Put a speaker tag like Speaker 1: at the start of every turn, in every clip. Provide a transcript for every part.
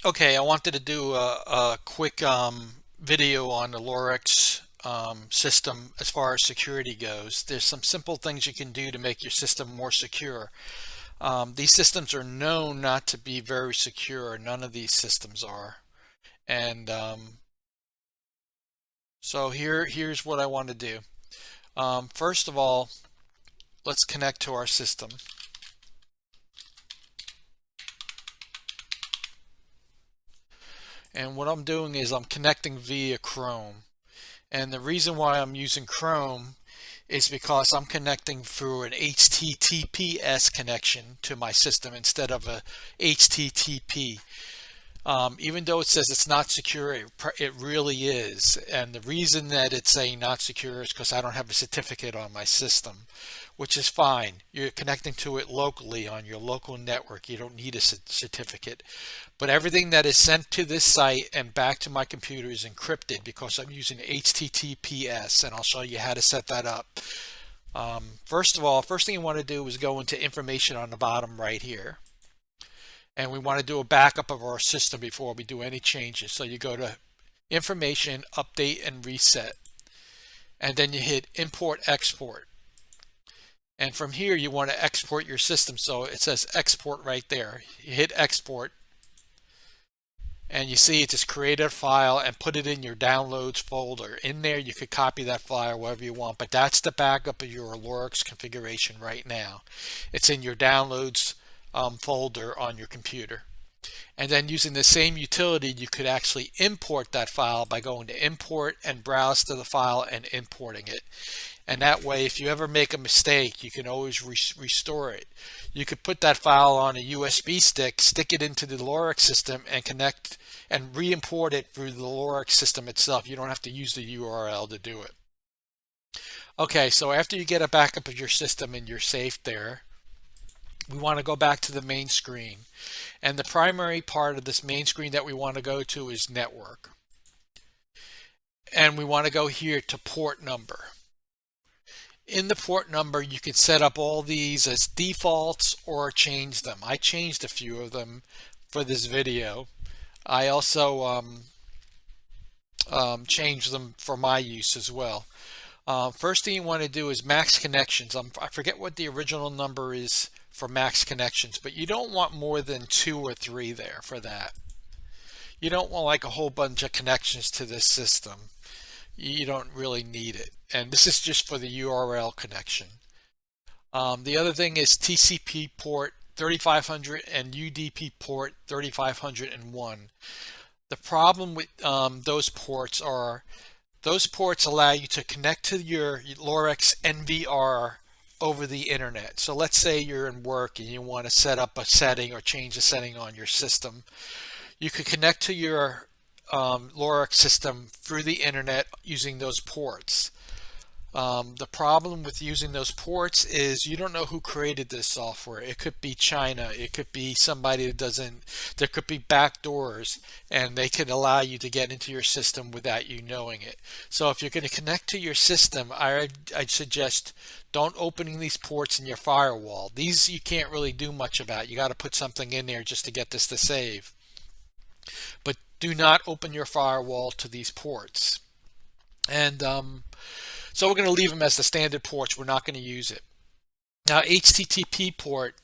Speaker 1: Okay, I wanted to do a quick video on the Lorex system as far as security goes. There's some simple things you can do to make your system more secure. These systems are known not to be very secure. None of these systems are. And so here's what I want to do. First of all, let's connect to our system. And what I'm doing is I'm connecting via Chrome. And the reason why I'm using Chrome is because I'm connecting through an HTTPS connection to my system instead of a HTTP. Even though it says it's not secure, it really is. And the reason that it's saying not secure is because I don't have a certificate on my system, which is fine. You're connecting to it locally on your local network. You don't need a certificate. But everything that is sent to this site and back to my computer is encrypted because I'm using HTTPS, and I'll show you how to set that up. First of all, first thing you want to do is go into information on the bottom right here. And we want to do a backup of our system before we do any changes. So you go to information, update, and reset. And then you hit import export. And from here you want to export your system. So it says export right there. You hit export. And you see it just created a file and put it in your downloads folder. In there you could copy that file wherever you want, but that's the backup of your Lorex configuration right now. It's in your downloads folder on your computer. And then using the same utility, you could actually import that file by going to import and browse to the file and importing it. And that way, if you ever make a mistake, you can always restore it. You could put that file on a USB stick, stick it into the Lorex system, and connect and re-import it through the Lorex system itself. You don't have to use the URL to do it. Okay, so after you get a backup of your system and you're safe there, we want to go back to the main screen. And the primary part of this main screen that we want to go to is network. And we want to go here to port number. In the port number, you can set up all these as defaults or change them. I changed a few of them for this video. I also changed them for my use as well. First thing you want to do is max connections. I forget what the original number is for max connections, but you don't want more than 2 or 3 there for that. You don't want like a whole bunch of connections to this system. You don't really need it. And this is just for the URL connection. The other thing is TCP port 3500 and UDP port 3501. The problem with those ports are those ports allow you to connect to your Lorex NVR over the internet. So let's say you're in work and you want to set up a setting or change a setting on your system. You could connect to your Lorex system through the internet using those ports. The problem with using those ports is you don't know who created this software. It could be China. It could be somebody that doesn't, there could be backdoors and they could allow you to get into your system without you knowing it. So if you're going to connect to your system, I'd suggest don't opening these ports in your firewall. These you can't really do much about. You got to put something in there just to get this to save. But do not open your firewall to these ports. And so we're going to leave them as the standard ports. We're not going to use it. Now HTTP port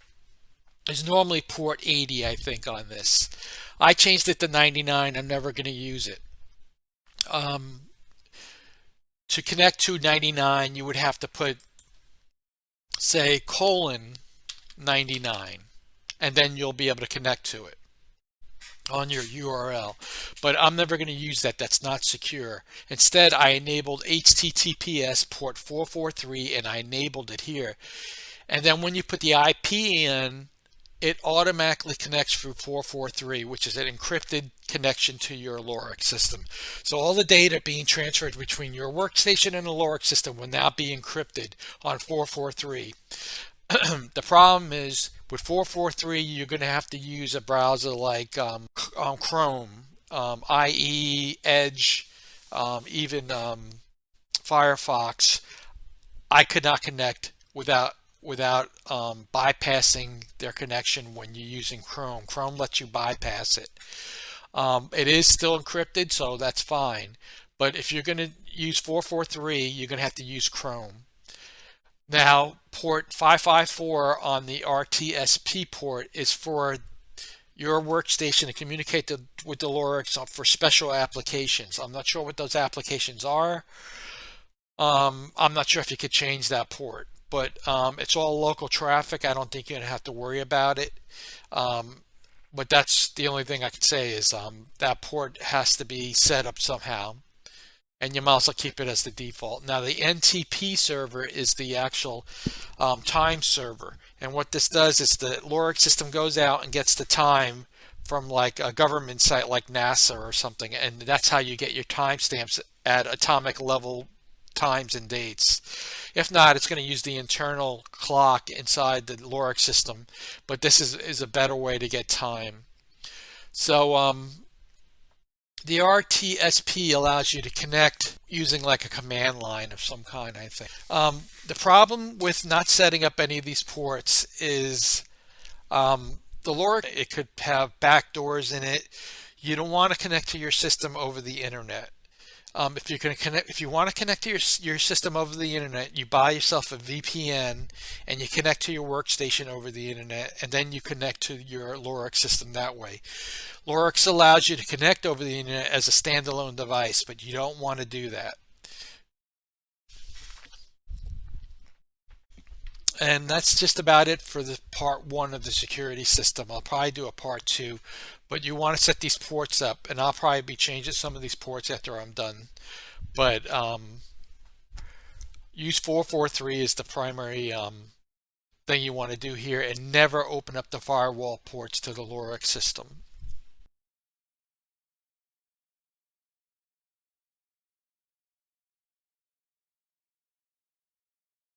Speaker 1: is normally port 80, I think, on this. I changed it to 99. I'm never going to use it. To connect to 99, you would have to put, say, :99, and then you'll be able to connect to it on your URL. But I'm never going to use that. That's not secure. Instead, I enabled HTTPS port 443 and I enabled it here. And then when you put the IP in, it automatically connects through 443, which is an encrypted connection to your Lorex system. So all the data being transferred between your workstation and the Lorex system will now be encrypted on 443. The problem is with 443, you're going to have to use a browser like Chrome, IE, Edge, even Firefox. I could not connect without bypassing their connection when you're using Chrome. Chrome lets you bypass it. It is still encrypted, so that's fine. But if you're going to use 443, you're going to have to use Chrome. Now, port 554 on the RTSP port is for your workstation to communicate with the Lorix for special applications. I'm not sure what those applications are. I'm not sure if you could change that port, but it's all local traffic. I don't think you're going to have to worry about it. But that's the only thing I could say is that port has to be set up somehow, and you might also keep it as the default. Now the NTP server is the actual time server, and what this does is the Lorix system goes out and gets the time from like a government site like NASA or something, and that's how you get your timestamps at atomic level times and dates. If not, it's going to use the internal clock inside the Lorix system, but this is a better way to get time. So the RTSP allows you to connect using like a command line of some kind, I think. The problem with not setting up any of these ports is the Lorix, it could have backdoors in it. You don't want to connect to your system over the internet. If you want to connect to your system over the internet, you buy yourself a VPN and you connect to your workstation over the internet, and then you connect to your Lorix system that way. Lorix allows you to connect over the internet as a standalone device, but you don't want to do that. And that's just about it for the part one of the security system. I'll probably do a part two, but you want to set these ports up, and I'll probably be changing some of these ports after I'm done. But use 443 is the primary thing you want to do here, and never open up the firewall ports to the Lorix system.